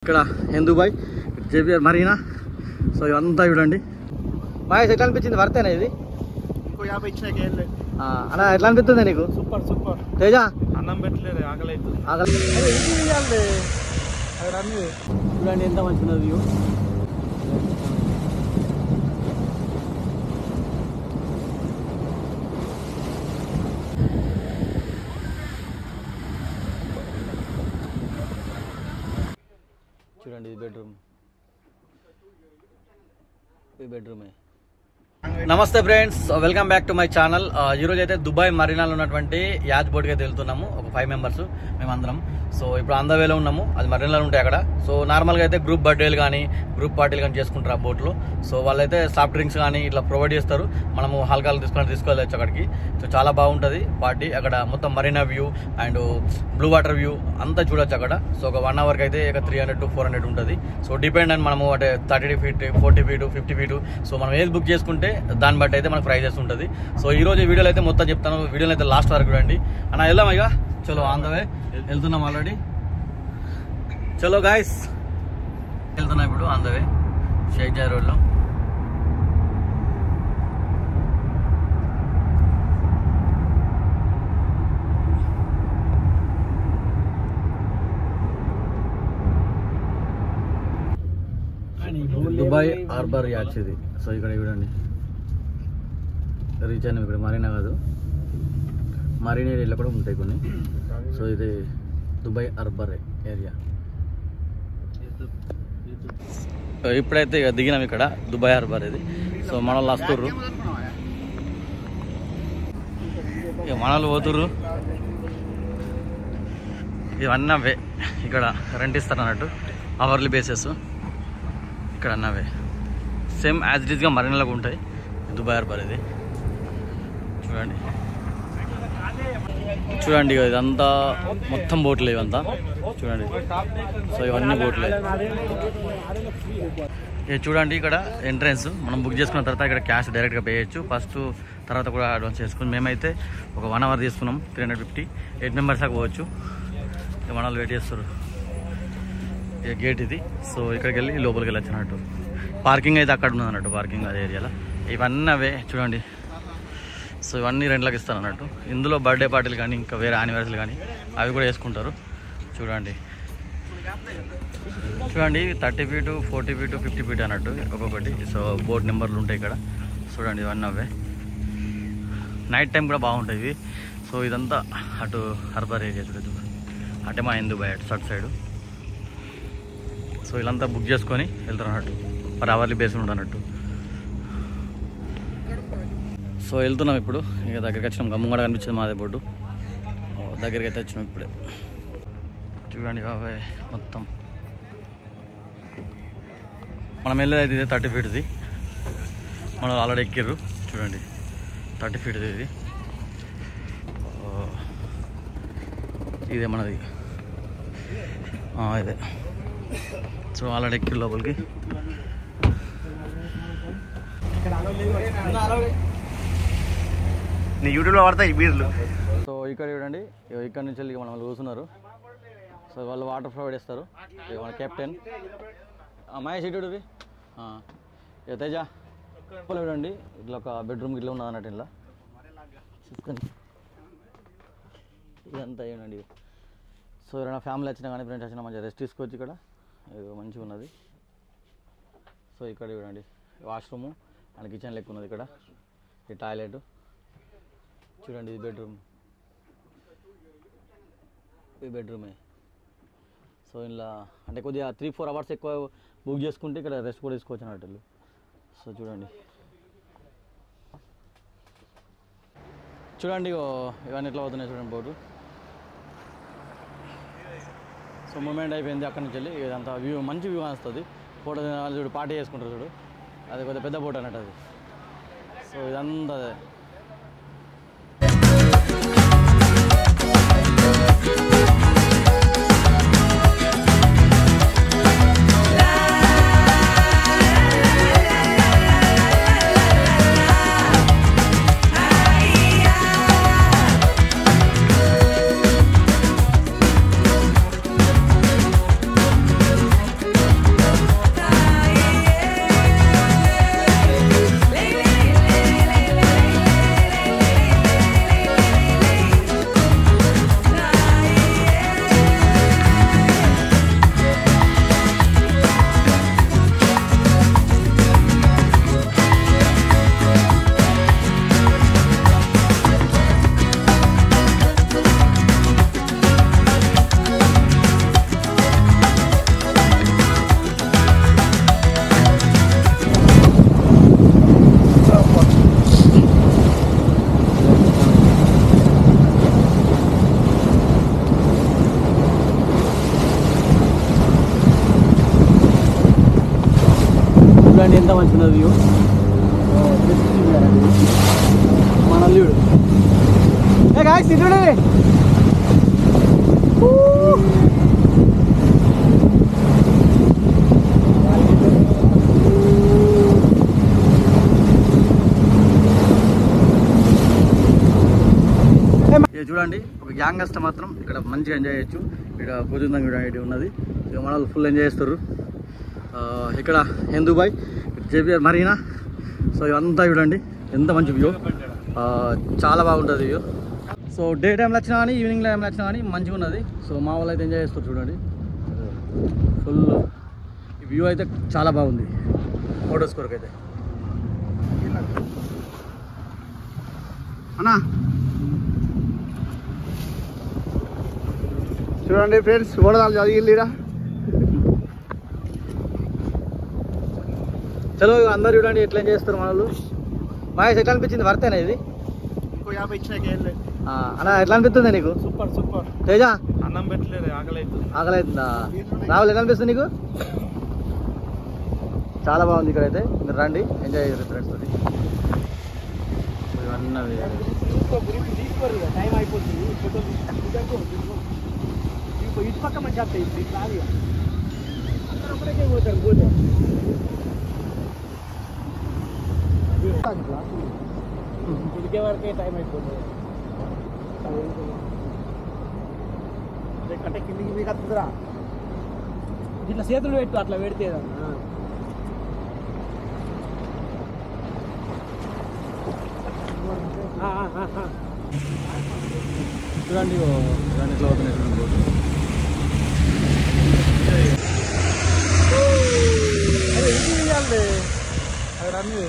ఇక్కడ హిందూబాయ్ JBR Marina. So ఇవంతా చూడండి. మహేష్ ఎట్లా అనిపించింది? వర్తేనా ఇది? ఇంకో 50 ఇచ్చినాక అలా ఎట్లా అనిపిస్తుంది నీకు? Super super. తేజ అన్నం పెట్టలేదు, ఆకలి అవుతుంది. చూడండి ఎంత మంచిగా వ్యూ. చూడండి ఇది బెడ్రూమ్. ఈ బెడ్రూమే. నమస్తే friends, welcome back to my channel. ఈరోజు అయితే దుబాయ్ మరీనాలో ఉన్నటువంటి యాచ్ బోట్కి అయితే వెళ్తున్నాము. ఒక 5 మెంబర్స్ మేమందరం. సో ఇప్పుడు ఆన్ ద వేలో ఉన్నాము. అది మరీనాలో ఉంటాయి అక్కడ. సో నార్మల్గా అయితే గ్రూప్ బర్త్డేలు కానీ గ్రూప్ పార్టీలు కానీ చేసుకుంటారు ఆ బోట్లో. సో వాళ్ళైతే సాఫ్ట్ డ్రింక్స్ కానీ ఇట్లా ప్రొవైడ్ చేస్తారు. మనము హల్కాలు తీసుకెళ్ళచ్చు అక్కడికి. సో చాలా బాగుంటుంది పార్టీ. అక్కడ మొత్తం Marina view and blue water view అంతా చూడొచ్చు అక్కడ. సో ఒక 1 అవర్కి అయితే ఇక 300 to 400 ఉంటుంది. సో డిపెండ్ అని మనము అంటే 30 feet 40 feet 50 feet. సో మనం ఏది బుక్ చేసుకుంటే దాన్ని బట్టి అయితే మనకు ప్రైజెస్ ఉంటుంది. సో ఈ రోజు వీడియోలో అయితే మొత్తం చెప్తాను. వీడియోలో అయితే లాస్ట్ వరకు చూడండి. అన్న వెళ్దాం ఇక. చలో ఆన్ ద వే వెళ్తున్నాం ఆల్రెడీ. చలో గాయస్ వెళ్తున్నాం ఇప్పుడు on the way Sheikh Zayed రోడ్లో. దుబాయ్ హార్బర్ యాచ్ ఇది. సో ఇక్కడ చూడండి రీచ్ అయినాం. ఇక్కడ మరీనా కాదు, మరీనా ఏరియాలో కూడా ఉంటాయి కొన్ని. సో ఇది దుబాయ్ హార్బర్ ఏరియా. ఇప్పుడైతే ఇక దిగినాం ఇక్కడ దుబాయ్ హార్బర్ ఇది. సో మనోళ్ళు వస్తుర్రు, ఇక మనోళ్ళు పోతుర్రు. ఇవన్నీ అవే ఇక్కడ రెంట్ ఇస్తారు అన్నట్టు, అవర్లీ బేసెస్. ఇక్కడ అన్నవే సేమ్ యాజ్ ఇట్ ఈస్గా మరీనాలకు ఉంటాయి. దుబాయ్ హార్బర్ ఇది చూడండి. చూడండి ఇదంతా మొత్తం బోట్లే ఇవంతా చూడండి. సో ఇవన్నీ బోట్లే. ఇది చూడండి ఇక్కడ ఎంట్రన్స్. మనం బుక్ చేసుకున్న తర్వాత ఇక్కడ క్యాష్ డైరెక్ట్గా పే చేయొచ్చు. ఫస్ట్ తర్వాత కూడా అడ్వాన్స్ చేసుకుని మేమైతే ఒక 1 hour తీసుకున్నాం. 350 8 members దాకా పోవచ్చు. ఇక మన వాళ్ళు వెయిట్ చేస్తారు. ఇక గేట్ ఇది. సో ఇక్కడికి వెళ్ళి లోపలికి వెళ్ళొచ్చు అన్నట్టు. పార్కింగ్ అయితే అక్కడ ఉన్నది అన్నట్టు, పార్కింగ్ అదే ఏరియాలో. ఇవన్నీ అవే చూడండి. సో ఇవన్నీ రెంట్లకు ఇస్తాను అన్నట్టు. ఇందులో బర్త్డే పార్టీలు కానీ ఇంకా వేరే యానివర్సరీలు కానీ అవి కూడా వేసుకుంటారు. చూడండి చూడండి 30 feet 40 feet 50 feet అన్నట్టు ఒక్కొక్కటి. సో బోట్ నెంబర్లు ఉంటాయి ఇక్కడ. చూడండి ఇవన్నీ అవే. నైట్ టైం కూడా బాగుంటాయి ఇవి. సో ఇదంతా అటు హార్బర్ ఏరియా చూడదు. అటే మా దుబాయ్ అటు సైడ్. సో వీళ్ళంతా బుక్ చేసుకొని వెళ్తారు అన్నట్టు, మరి అవర్లీ బేస్ ఉండన్నట్టు. సో వెళ్తున్నాం ఇప్పుడు. ఇక దగ్గరికి వచ్చినాం. గమ్ము కూడా కనిపించింది మాదే బోర్డు. దగ్గరికి అయితే వచ్చినాం ఇప్పుడే. చూడండి బాబాయ్ మొత్తం మనం వెళ్ళేది అయితే ఇదే 30 feet. మనం ఆల్రెడీ ఎక్కిర్రు. చూడండి 30 feet ఇది. ఇదే మనది ఇదే. సో ఆల్రెడీ ఎక్కిర్రు లోపలికి. నీ యూట్యూబ్లో పడతాయి బీర్లు. సో ఇక్కడ చూడండి, ఇక్కడ నుంచి వెళ్ళి మనం కూర్చున్నారు. సో వాళ్ళు వాటర్ ప్రొవైడ్ చేస్తారు. మన కెప్టెన్ మహేష్ ఇటు తేజ చూడండి. ఇట్లా ఒక బెడ్రూమ్ ఇట్లా ఉన్నది అన్నట్టు. ఇలా చూసుకొని ఇదంతా ఏనండి. సో ఎవరైనా ఫ్యామిలీ వచ్చినా కానీ ఫ్రెండ్స్ వచ్చినా మంచిగా రెస్ట్ తీసుకోవచ్చు. ఇక్కడ ఏదో మంచిగా ఉన్నది. సో ఇక్కడ చూడండి వాష్రూము అండ్ కిచెన్ లెక్క ఉన్నది. ఇక్కడ ఈ టాయిలెట్ చూడండి. ఇది బెడ్రూమ్, ఈ బెడ్రూమే. సో ఇలా అంటే కొద్దిగా 3-4 hours ఎక్కువ బుక్ చేసుకుంటే ఇక్కడ రెస్ట్ కూడా తీసుకోవచ్చు అన్నట్టు. సో చూడండి చూడండి ఇవన్నీ ఎట్లా అవుతున్నాయి చూడండి బోర్డు. సో మూమెంట్ అయిపోయింది. అక్కడి నుంచి వెళ్ళి ఇదంతా వ్యూ మంచి వ్యూ వస్తుంది. ఫోటో చూడు పార్టీ చేసుకుంటారు చూడు. అది కొద్దిగా పెద్ద బోట్ అన్నట్టు అది. సో ఇదంతా అదే. ఎంత మంచిగా వ్యూ మన అల్లుడు సిద్ధుడే చూడండి ఒక గ్యాంగ్ వస్తే మాత్రం ఇక్కడ మంచిగా ఎంజాయ్ చేయొచ్చు. ఇక్కడ భోజనం కూడా ఉన్నది, ఇక మన వాళ్ళు ఫుల్ ఎంజాయ్ చేస్తారు. ఇక్కడ హిందూబాయ్, జేబిఆర్ మరీనా, సో ఇవంతా చూడండి ఎంత మంచి వ్యూ, చాలా బాగుంటుంది వ్యూ. సో డే టైంలో వచ్చినా కానీ ఈవినింగ్ టైంలో వచ్చినా కానీ మంచిగా ఉన్నది. సో మా వాళ్ళు అయితే ఎంజాయ్ చేస్తారు చూడండి, ఫుల్ వ్యూ అయితే చాలా బాగుంది ఫోటోస్ కొరకు అయితే. అన్నా చూడండి ఫ్రెండ్స్, ఓడదాలు చదివిరా. చలో అందరు చూడండి ఎట్లా చేస్తారు మన వాళ్ళు. మహేష్ ఎట్లా అనిపించింది, వర్తేనా ఇది? ఇంకో 50 ఇచ్చినాక ఏం లేదు. అన్నా ఎట్లా అనిపిస్తుంది నీకు? Super super. తేజ అన్నం పెట్టలేదు, ఆకలి అవుతుంది. ఆకలి అవుతుందా? రాహుల్ ఎట్లా అనిపిస్తుంది నీకు? చాలా బాగుంది ఇక్కడైతే, మీరు రండి ఎంజాయ్ చేయాలి ఫ్రెండ్స్ తోటి. ఇవన్నీ టైం అయిపోతుంది. ఇటు పక్క మంచి వస్తాయి, అందరూ ఒకటే పోతారు. ఉడికే వరకే టైం అయిపోతుంది. అంటే కిందికి మీకు వస్తుందిరా, ఇట్లా చేతులు పెట్టు, అట్లా పెడితే చూడండి ఎట్లా అవుతున్నాయి చూడండి. అది రన్ను